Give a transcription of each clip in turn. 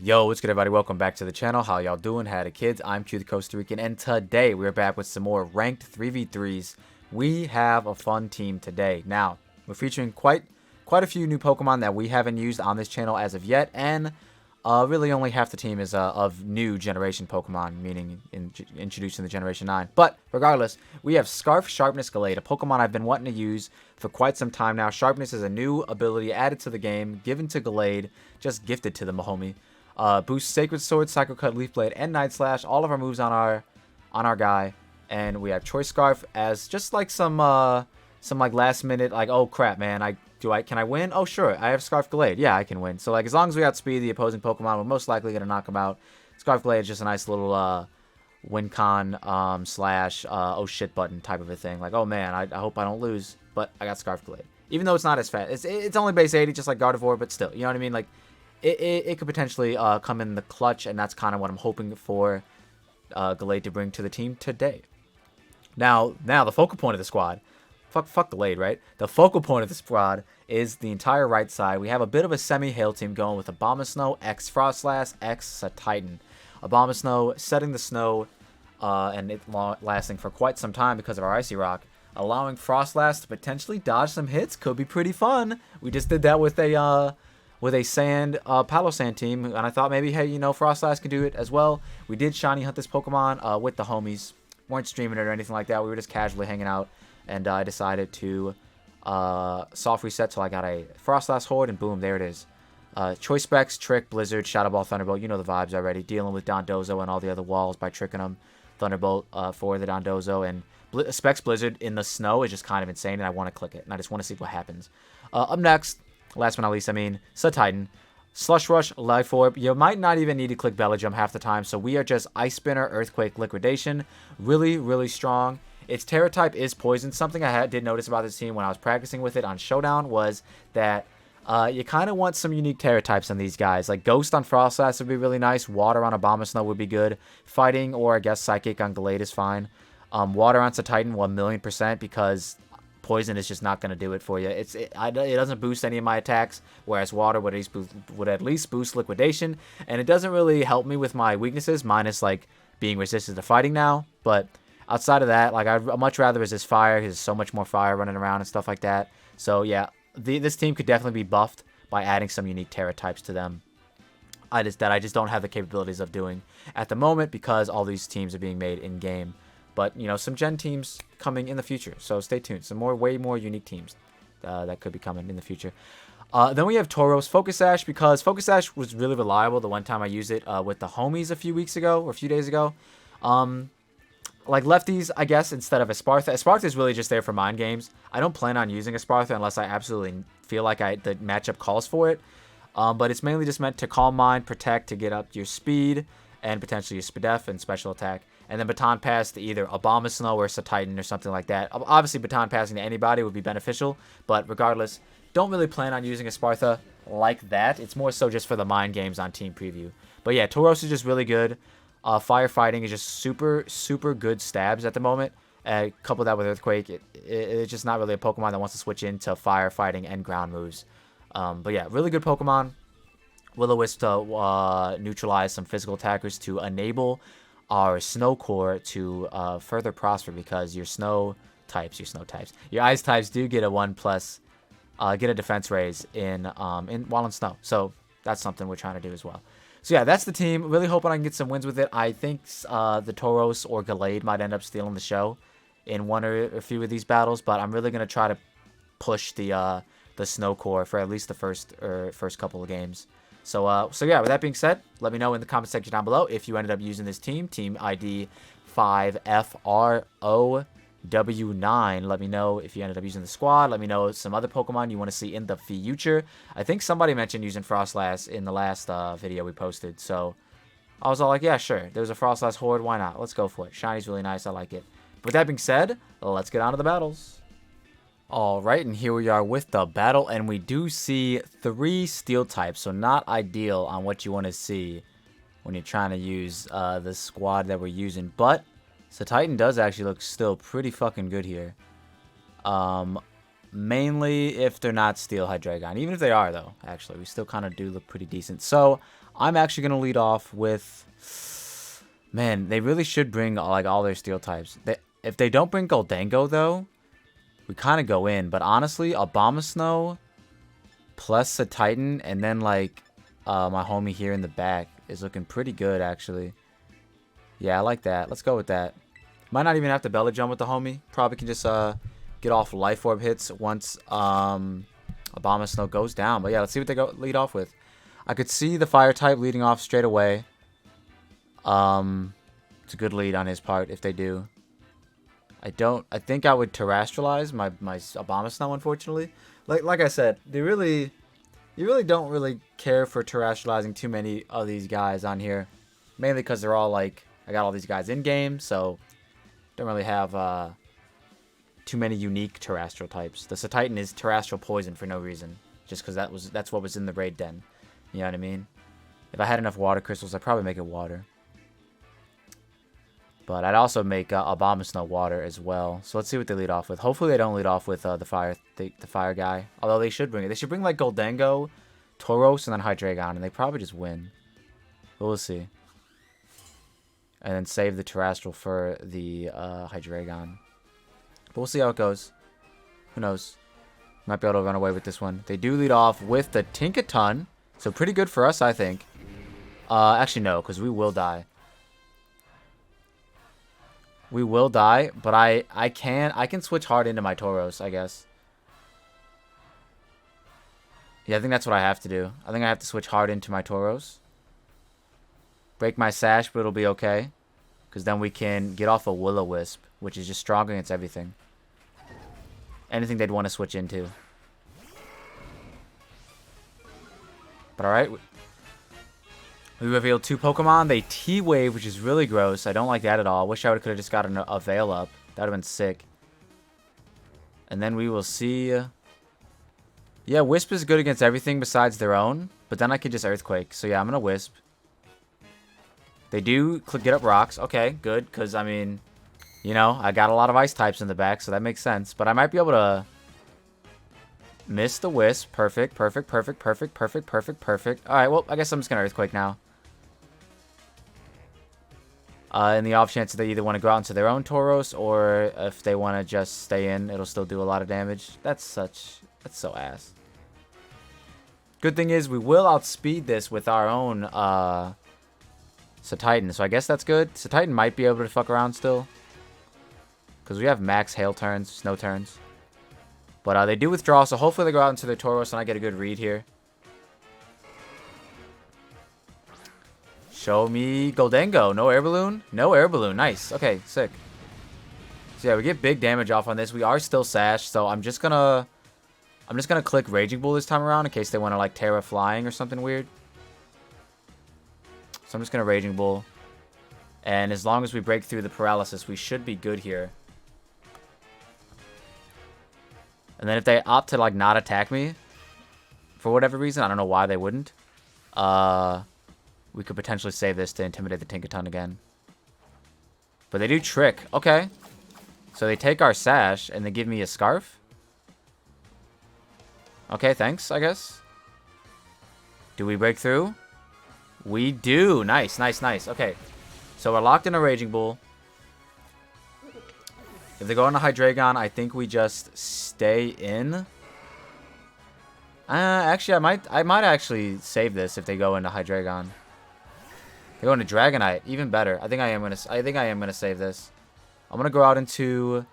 Yo, what's good, everybody? Welcome back to the channel. How y'all doing? Howdy, kids? I'm Q the Costa Rican, and today we're back with some more ranked 3v3s. We have a fun team today. Now, we're featuring quite a few new Pokemon that we haven't used on this channel as of yet, and really only half the team is of new generation Pokemon, meaning introduced in the Generation 9. But regardless, we have Scarf, Sharpness, Gallade, a Pokemon I've been wanting to use for quite some time now. Sharpness is a new ability added to the game, given to Gallade, just gifted to the Mahomie. Boosts Sacred Sword, Psycho Cut, Leaf Blade, and Night Slash. All of our moves on our guy, and we have Choice Scarf as just like some like last minute like, oh crap, man, can I win? Oh sure, I have Scarf Gallade. Yeah, I can win. So like as long as we outspeed the opposing Pokemon, we're most likely gonna knock him out. Scarf Gallade is just a nice little win con slash oh shit button type of a thing. Like, oh man, I hope I don't lose, but I got Scarf Gallade. Even though it's not as fast, it's only base 80, just like Gardevoir, but still, you know what I mean? Like, it could potentially come in the clutch, and that's kind of what I'm hoping for Gallade to bring to the team today. Now the focal point of the squad, fuck Gallade, right? The focal point of the squad is the entire right side. We have a bit of a semi-hail team going with Abomasnow, X Froslass, X Cetitan. Abomasnow setting the snow, and it lasting for quite some time because of our Icy Rock. Allowing Froslass to potentially dodge some hits could be pretty fun. We just did that with a Palo Sand team, and I thought maybe, hey, you know, Froslass can do it as well. We did shiny hunt this Pokemon with the homies. Weren't streaming it or anything like that. We were just casually hanging out, and I decided to soft reset till I got a Froslass Horde, and boom, there it is. Choice Specs, Trick, Blizzard, Shadow Ball, Thunderbolt. You know the vibes already. Dealing with Dondozo and all the other walls by tricking them. Thunderbolt for the Dondozo, and Specs Blizzard in the snow is just kind of insane, and I want to click it, and I just want to see what happens. Up next, last but not least, Cetitan. Slush Rush, Life Orb. You might not even need to click Belly Jump half the time, so we are just Ice Spinner, Earthquake, Liquidation. Really, really strong. Its Terra type is Poison. Something I did notice about this team when I was practicing with it on Showdown was that you kind of want some unique Terra types on these guys. Like Ghost on Froslass would be really nice. Water on Abomasnow would be good. Fighting or I guess Psychic on Gallade is fine. Water on Cetitan 1,000,000% because Poison is just not going to do it for you. It doesn't boost any of my attacks, whereas Water would at least boost Liquidation, and it doesn't really help me with my weaknesses, minus like being resistant to fighting now. But outside of that, like I'd much rather resist Fire because there's so much more Fire running around and stuff like that. So yeah, this team could definitely be buffed by adding some unique Terra types to them. I just don't have the capabilities of doing at the moment because all these teams are being made in game. But, you know, some gen teams coming in the future. So stay tuned. Some way more unique teams that could be coming in the future. Then we have Tauros, Focus Sash, because Focus Sash was really reliable the one time I used it with the homies a few weeks ago or a few days ago. Like lefties, I guess, instead of Espartha. Espartha is really just there for mind games. I don't plan on using Espartha unless I absolutely feel like the matchup calls for it. But it's mainly just meant to calm mind, protect, to get up your speed, and potentially your Spadef and special attack. And then Baton Pass to either Abomasnow or Cetitan or something like that. Obviously, Baton Passing to anybody would be beneficial, but regardless, don't really plan on using Espartha like that. It's more so just for the mind games on Team Preview. But yeah, Tauros is just really good. Firefighting is just super good stabs at the moment. Couple that with Earthquake, it's just not really a Pokemon that wants to switch into firefighting and ground moves. But yeah, really good Pokemon. Will-O-Wisp to neutralize some physical attackers to enable our Snow Core to further prosper because your Snow types, your Ice types do get a 1+, get a defense raise while in Snow. So that's something we're trying to do as well. So yeah, that's the team. Really hoping I can get some wins with it. I think the Tauros or Gallade might end up stealing the show in one or a few of these battles, but I'm really gonna try to push the Snow Core for at least the first couple of games. So yeah, with that being said, let me know in the comment section down below if you ended up using this team ID 5FROW9. Let me know if you ended up using the squad. Let me know some other Pokemon you want to see in the future. I think somebody mentioned using Froslass in the last video we posted, so I was all like, yeah, sure. There's a Froslass Horde, why not? Let's go for it. Shiny's really nice, I like it. But with that being said, let's get on to the battles. Alright, and here we are with the battle, and we do see 3 steel types, so not ideal on what you want to see when you're trying to use the squad that we're using, but Cetitan does actually look still pretty fucking good here. Mainly if they're not Steel Hydreigon. Even if they are, though, actually, we still kind of do look pretty decent. So, I'm actually going to lead off with... Man, they really should bring like all their steel types. If they don't bring Dondozo, though, we kind of go in. But honestly, Abomasnow plus Cetitan and then like my homie here in the back is looking pretty good, actually. Yeah, I like that. Let's go with that. Might not even have to belly jump with the homie. Probably can just get off Life Orb hits once Abomasnow goes down. But yeah, let's see what they lead off with. I could see the fire type leading off straight away. It's a good lead on his part if they do. I think I would terrestrialize my Abomasnow, unfortunately. Like I said, you really don't really care for terrestrializing too many of these guys on here. Mainly because they're all like, I got all these guys in game, so don't really have too many unique terrestrial types. The Cetitan is terrestrial poison for no reason, just because that's what was in the raid den. You know what I mean? If I had enough water crystals, I'd probably make it water. But I'd also make Abomasnow water as well. So let's see what they lead off with. Hopefully they don't lead off with the fire guy. Although they should bring it. They should bring like Dondozo, Tauros, and then Hydreigon, and they probably just win. But we'll see. And then save the terrestrial for the Hydreigon. But we'll see how it goes. Who knows? Might be able to run away with this one. They do lead off with the Tinkaton. So pretty good for us, I think. Actually, no, because we will die. We will die, but I can switch hard into my Tauros, I guess. Yeah, I think that's what I have to do. I think I have to switch hard into my Tauros. Break my Sash, but it'll be okay. Because then we can get off a Will-O-Wisp, which is just strong against everything. Anything they'd want to switch into. But alright. We revealed 2 Pokemon. They T-Wave, which is really gross. I don't like that at all. Wish I could have just gotten a Veil up. That would have been sick. And then we will see... Yeah, Wisp is good against everything besides their own. But then I could just Earthquake. So yeah, I'm going to Wisp. They do get up rocks. Okay, good. Because, I mean, you know, I got a lot of Ice types in the back. So that makes sense. But I might be able to... miss the Wisp. Perfect, perfect, perfect, perfect, perfect, perfect, perfect. Alright, well, I guess I'm just going to Earthquake now. In the off chance that they either want to go out into their own Tauros, or if they want to just stay in, it'll still do a lot of damage. That's so ass. Good thing is, we will outspeed this with our own Cetitan, so I guess that's good. Cetitan might be able to fuck around still. Because we have max hail turns, snow turns. But they do withdraw, so hopefully they go out into their Tauros and I get a good read here. Show me Dondozo. No air balloon? No air balloon. Nice. Okay, sick. So yeah, we get big damage off on this. We are still sashed, so I'm just gonna click Raging Bull this time around in case they want to like Terra Flying or something weird. So I'm just gonna Raging Bull. And as long as we break through the paralysis, we should be good here. And then if they opt to like not attack me for whatever reason, I don't know why they wouldn't. We could potentially save this to intimidate the Tinkaton again. But they do trick. Okay. So they take our Sash and they give me a Scarf. Okay, thanks, I guess. Do we break through? We do. Nice, nice, nice. Okay. So we're locked in a Raging Bull. If they go on a Hydreigon, I think we just stay in. Actually, I might actually save this if they go into Hydreigon. They go into Dragonite, even better. I think I am gonna save this. I'm gonna go out into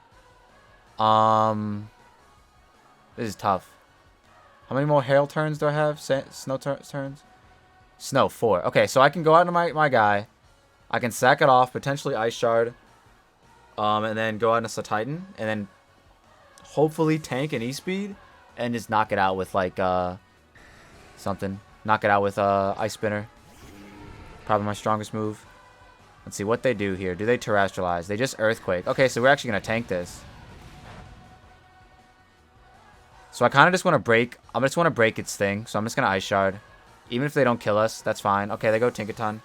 this is tough. How many more hail turns do I have? Snow turns? Snow, 4. Okay, so I can go out into my guy. I can sack it off, potentially Ice Shard. And then go out into Cetitan. And then hopefully tank an E-Speed. And just knock it out with like something. Knock it out with Ice Spinner. Probably my strongest move. Let's see what they do here. Do they terrestrialize? They just Earthquake. Okay, so we're actually going to tank this. So I kind of just want to break. I just want to break its thing. So I'm just going to Ice Shard. Even if they don't kill us, that's fine. Okay, they go Tinkaton.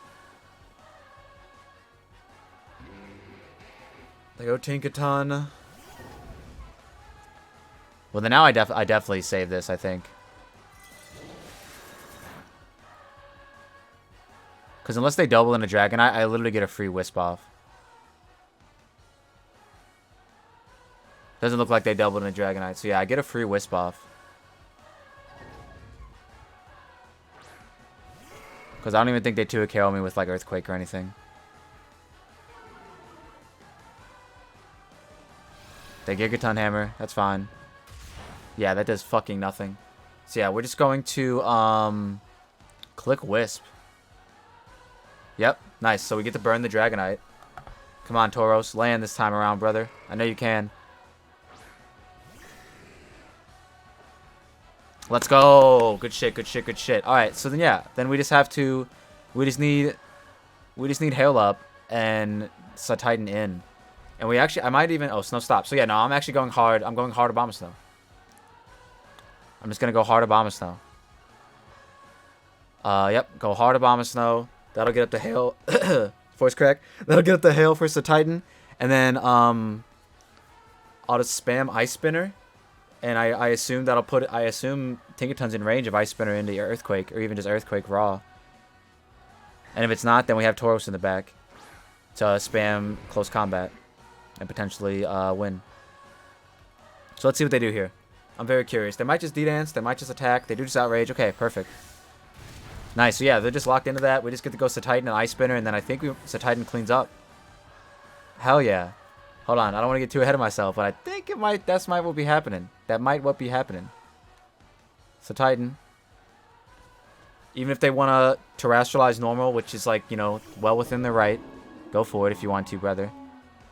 They go Tinkaton. Well, then now I definitely save this, I think. Because unless they double in a Dragonite, I literally get a free Wisp off. Doesn't look like they doubled in a Dragonite. So yeah, I get a free Wisp off. Because I don't even think they 2 KO me with like Earthquake or anything. They Gigaton Hammer. That's fine. Yeah, that does fucking nothing. So yeah, we're just going to click Wisp. Yep, nice. So we get to burn the Dragonite. Come on, Tauros. Land this time around, brother. I know you can. Let's go. Good shit, good shit, good shit. Alright, so then yeah. Then we just have to... We just need Hail Up and Cetitan in. And we actually... I might even... Oh, Snow Stop. So yeah, no, I'm actually going hard. I'm going hard Abomasnow. I'm just going to go hard Abomasnow. Yep. Go hard Abomasnow. That'll get up the Hail. Force Crack. That'll get up the Hail for Cetitan. And then, I'll just spam Ice Spinner. And I assume that'll put... I assume Tinkaton's in range of Ice Spinner into Earthquake. Or even just Earthquake raw. And if it's not, then we have Tauros in the back. To spam Close Combat. And potentially, win. So let's see what they do here. I'm very curious. They might just D-Dance. They might just attack. They do just Outrage. Okay, perfect. Nice. So yeah, they're just locked into that. We just get to go Cetitan and Ice Spinner, and then I think Cetitan cleans up. Hell yeah. Hold on. I don't want to get too ahead of myself, but I think it might. That's might what be happening. That might what be happening. Cetitan. Even if they want to terrestrialize normal, which is like, you know, well within their right, go for it if you want to, brother.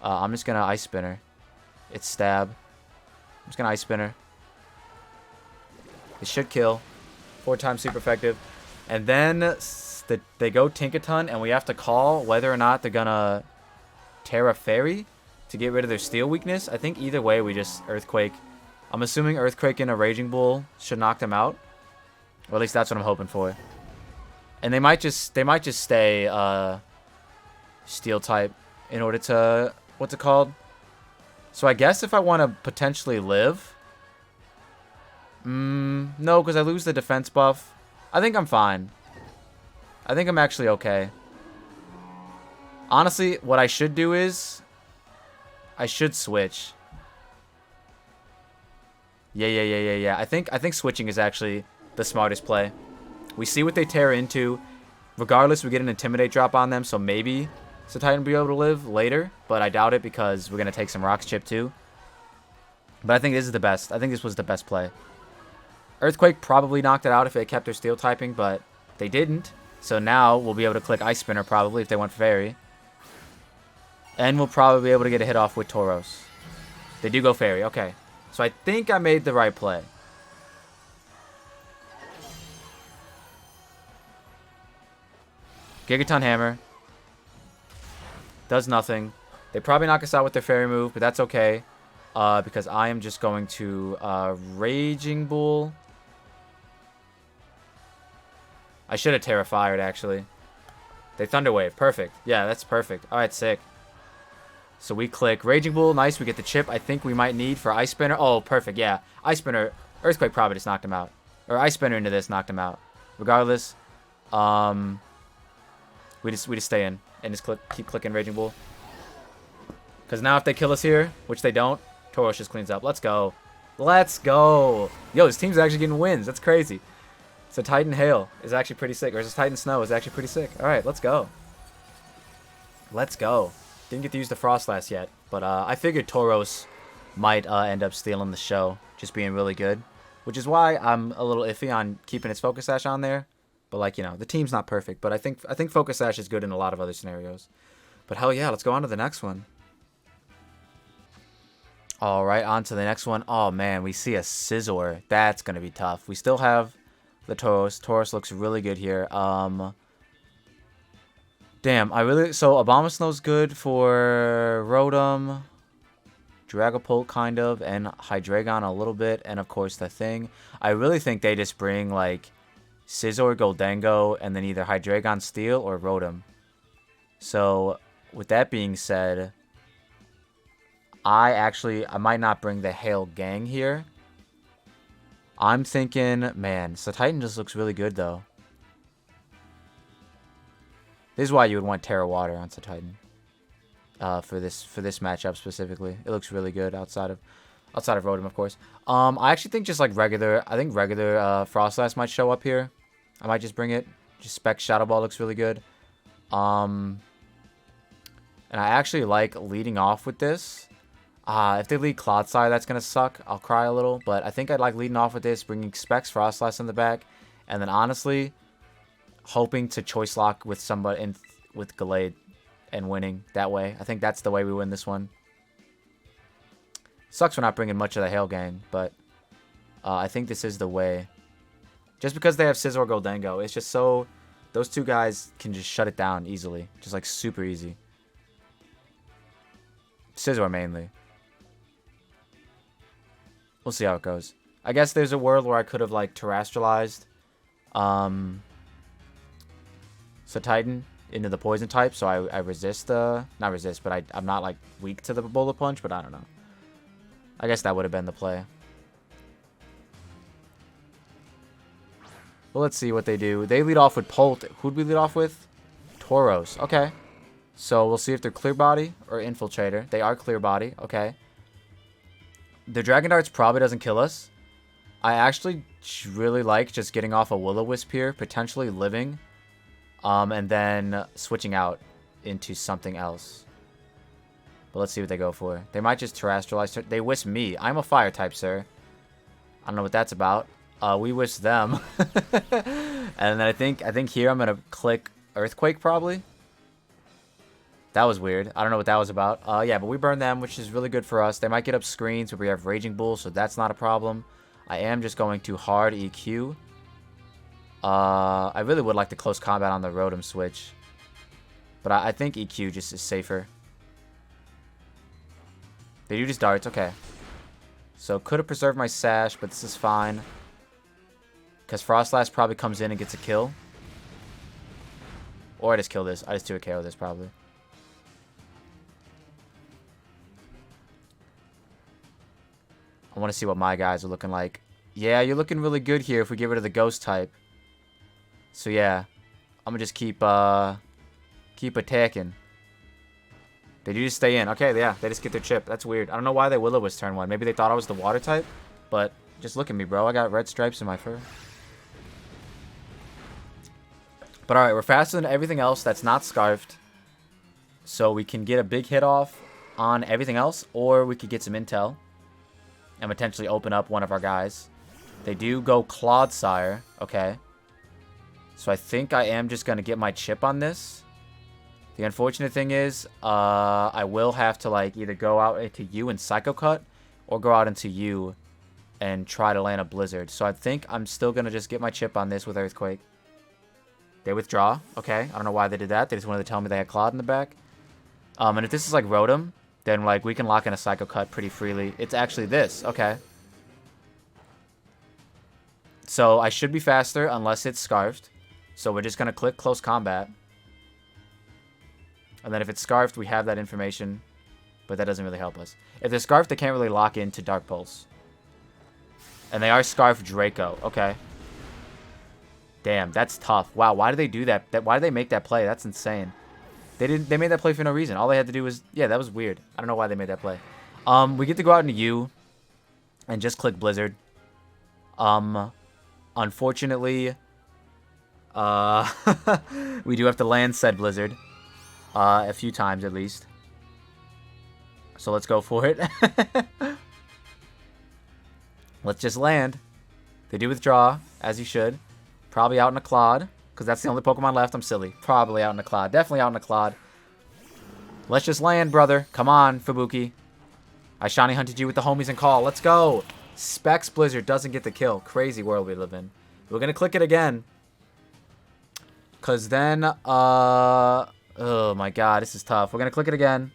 I'm just gonna Ice Spinner. It's stab. I'm just gonna Ice Spinner. It should kill. 4 times super effective. And then they go Tinkaton, and we have to call whether or not they're gonna Terra Fairy to get rid of their Steel weakness. I think either way we just Earthquake. I'm assuming Earthquake and a Raging Bull should knock them out. Or at least that's what I'm hoping for. And they might just stay Steel type in order to... What's it called? So I guess if I want to potentially live... no, because I lose the defense buff. I think I'm fine. I think I'm actually okay. Honestly, what I should do is... I should switch. Yeah. I think switching is actually the smartest play. We see what they tear into. Regardless, we get an Intimidate drop on them, so maybe Cetitan will be able to live later. But I doubt it because we're going to take some Rocks Chip too. But I think this is the best. I think this was the best play. Earthquake probably knocked it out if they kept their Steel typing, but they didn't. So now we'll be able to click Ice Spinner probably if they went Fairy. And we'll probably be able to get a hit off with Tauros. They do go Fairy. Okay. So I think I made the right play. Gigaton Hammer. Does nothing. They probably knock us out with their Fairy move, but that's okay. Because I am just going to Raging Bull. I should have Terra Fired, actually. They Thunder Wave. Perfect. Yeah, that's perfect. Alright, sick. So we click Raging Bull. Nice. We get the chip I think we might need for Ice Spinner. Oh, perfect. Yeah. Ice Spinner. Earthquake probably just knocked him out. Or Ice Spinner into this knocked him out. Regardless. We just stay in. And just keep clicking Raging Bull. Because now if they kill us here, which they don't, Tauros just cleans up. Let's go. Let's go. Yo, this team's actually getting wins. That's crazy. So Titan Hail is actually pretty sick. Or is Titan Snow is actually pretty sick. Alright, let's go. Let's go. Didn't get to use the Froslass yet. But I figured Tauros might end up stealing the show. Just being really good. Which is why I'm a little iffy on keeping its Focus Sash on there. But like, you know, the team's not perfect. But I think Focus Sash is good in a lot of other scenarios. But hell yeah, let's go on to the next one. Alright, on to the next one. Oh man, we see a Scizor. That's going to be tough. We still have the Tauros. Tauros looks really good here. Damn, so Abomasnow's good for Rotom, Dragapult kind of, and Hydreigon a little bit, and of course the thing. I really think they just bring like Scizor, Goldengo, and then either Hydreigon Steel or Rotom. So with that being said, I might not bring the Hail Gang here. I'm thinking, man, Cetitan just looks really good though. This is why you would want Terra Water on Cetitan. For this matchup specifically. It looks really good outside of Rotom, of course. I actually think just like regular Froslass might show up here. I might just bring it. Just Spec Shadow Ball looks really good. And I actually like leading off with this. If they lead Clodsire, that's going to suck. I'll cry a little. But I think I'd like leading off with this, bringing Specs Froslass in the back. And then honestly, hoping to Choice Lock with somebody with Gallade and winning that way. I think that's the way we win this one. Sucks we're not bringing much of the Hail Gang, but I think this is the way. Just because they have Scizor Goldengo, it's just so... Those two guys can just shut it down easily. Just like super easy. Scizor mainly. We'll see how it goes. I guess there's a world where I could have like terrestrialized Cetitan into the poison type, so I resist not resist, but I'm not like weak to the Bullet Punch, but I don't know. I guess that would have been the play. Well, let's see what they do. They lead off with Polt. Who'd we lead off with? Tauros. Okay. So we'll see if they're Clear Body or Infiltrator. They are Clear Body. Okay. The Dragon Darts probably doesn't kill us. I actually really like just getting off a Will-O-Wisp here, potentially living, and then switching out into something else. But let's see what they go for. They might just terrestrialize. They Wisp me. I'm a Fire type, sir. I don't know what that's about. We Wisp them. And then I think here I'm going to click Earthquake probably. That was weird. I don't know what that was about. Yeah, but we burn them, which is really good for us. They might get up screens, but we have Raging Bull, so that's not a problem. I am just going to hard EQ. I really would like to close combat on the Rotom switch. But I think EQ just is safer. They do just darts. Okay. So could have preserved my Sash, but this is fine. Because Froslass probably comes in and gets a kill. Or I just kill this. I just do a KO this probably. I want to see what my guys are looking like. Yeah, you're looking really good here if we get rid of the Ghost type. So yeah, I'm gonna just keep attacking. They do just stay in. Okay, yeah, they just get their chip. That's weird. I don't know why they Will-O-Wisp turn 1. Maybe they thought I was the water type, but just look at me, bro. I got red stripes in my fur. But alright, we're faster than everything else that's not Scarfed. So we can get a big hit off on everything else, or we could get some intel and potentially open up one of our guys. They do go Clodsire. Okay. So I think I am just going to get my chip on this. The unfortunate thing is, I will have to like either go out into Yooo and Psycho Cut, or go out into Yooo and try to land a Blizzard. So I think I'm still going to just get my chip on this with Earthquake. They withdraw. Okay. I don't know why they did that. They just wanted to tell me they had Clod in the back. And if this is like Rotom, then like we can lock in a Psycho Cut pretty freely. It's actually this. Okay. So I should be faster unless it's Scarfed. So we're just going to click Close Combat. And then if it's Scarfed, we have that information. But that doesn't really help us. If they're Scarfed, they can't really lock into Dark Pulse. And they are Scarfed Draco. Okay. Damn, that's tough. Wow, why did they do that? Why did they make that play? That's insane. They made that play for no reason. All they had to do was... Yeah, that was weird. I don't know why they made that play. We get to go out into Yooo and just click Blizzard. Unfortunately, we do have to land said Blizzard. A few times at least. So let's go for it. Let's just land. They do withdraw, as you should. Probably out in a Clod, because that's the only Pokemon left. I'm silly. Probably out in a Clod. Definitely out in a Clod. Let's just land, brother. Come on, Fubuki. I shiny hunted you with the homies and call. Let's go. Specs Blizzard doesn't get the kill. Crazy world we live in. We're going to click it again. Because then, oh my god, this is tough. We're going to click it again.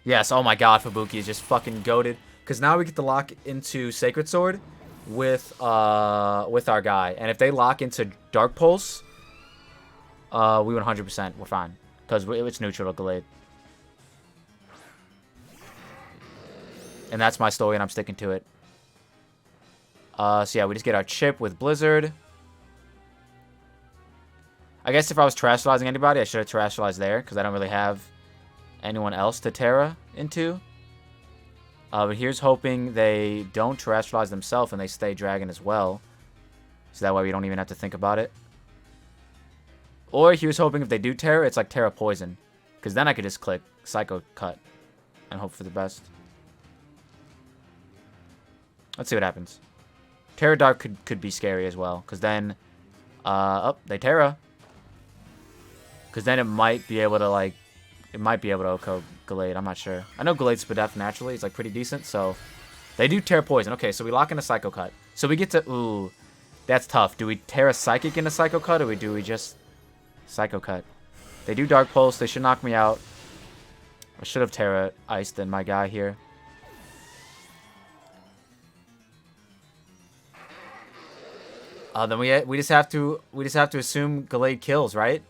Yes, oh my god, Fubuki is just fucking goated. Because now we get to lock into Sacred Sword with our guy. And if they lock into Dark Pulse, we 100%, we're fine. Because it's neutral to Gallade. And that's my story, and I'm sticking to it. So yeah, we just get our chip with Blizzard. I guess if I was terrestrializing anybody, I should have terrestrialized there, because I don't really have anyone else to Terra into. But here's hoping they don't terrestrialize themselves and they stay dragon as well. So that way we don't even have to think about it. Or here's hoping if they do Terra, it's like Terra Poison. Because then I could just click Psycho Cut and hope for the best. Let's see what happens. Terra Dark could be scary as well. Because then, they Terra. Because then it might be able to, like, it might be able to OHKO Gallade. I'm not sure. I know Gallade's Spadef naturally. It's, like, pretty decent. So, they do Terra Poison. Okay, so we lock in a Psycho Cut. So we get to, ooh, that's tough. Do we Terra Psychic into Psycho Cut, or do we just Psycho Cut? They do Dark Pulse. They should knock me out. I should have Terra Iced in my guy here. Then we just have to assume Gallade kills, right?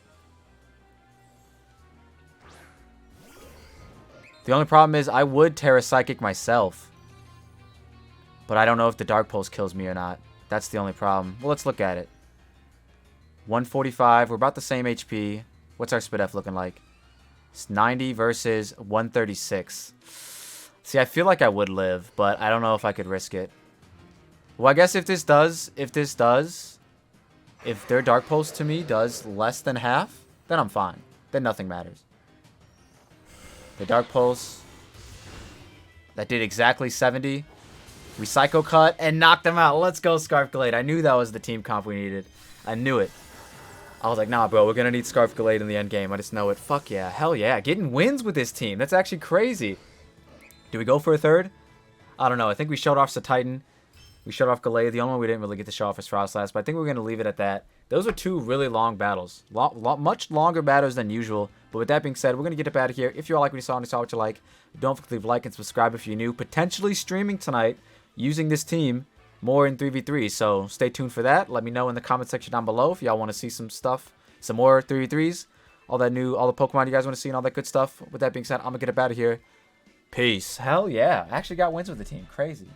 The only problem is I would Terra Psychic myself. But I don't know if the Dark Pulse kills me or not. That's the only problem. Well, let's look at it. 145. We're about the same HP. What's our Spadef looking like? It's 90 versus 136. See, I feel like I would live, but I don't know if I could risk it. Well, I guess if their Dark Pulse to me does less than half, then I'm fine. Then nothing matters. The Dark Pulse, that did exactly 70. We Psycho Cut and knocked them out. Let's go, Scarf Gallade. I knew that was the team comp we needed. I knew it. I was like, nah, bro, we're going to need Scarf Gallade in the end game. I just know it. Fuck yeah. Hell yeah. Getting wins with this team. That's actually crazy. Do we go for a third? I don't know. I think we showed off Cetitan. We showed off Gallade. The only one we didn't really get to show off is Froslass, but I think we're going to leave it at that. Those are two really long battles. Much longer battles than usual. But with that being said, we're going to get up out of here. If you all like what you saw and you saw what you like, don't forget to leave a like and subscribe if you're new. Potentially streaming tonight using this team more in 3v3. So stay tuned for that. Let me know in the comment section down below if y'all want to see some stuff, some more 3v3s, all the Pokemon you guys want to see and all that good stuff. With that being said, I'm going to get up out of here. Peace. Hell yeah. I actually got wins with the team. Crazy.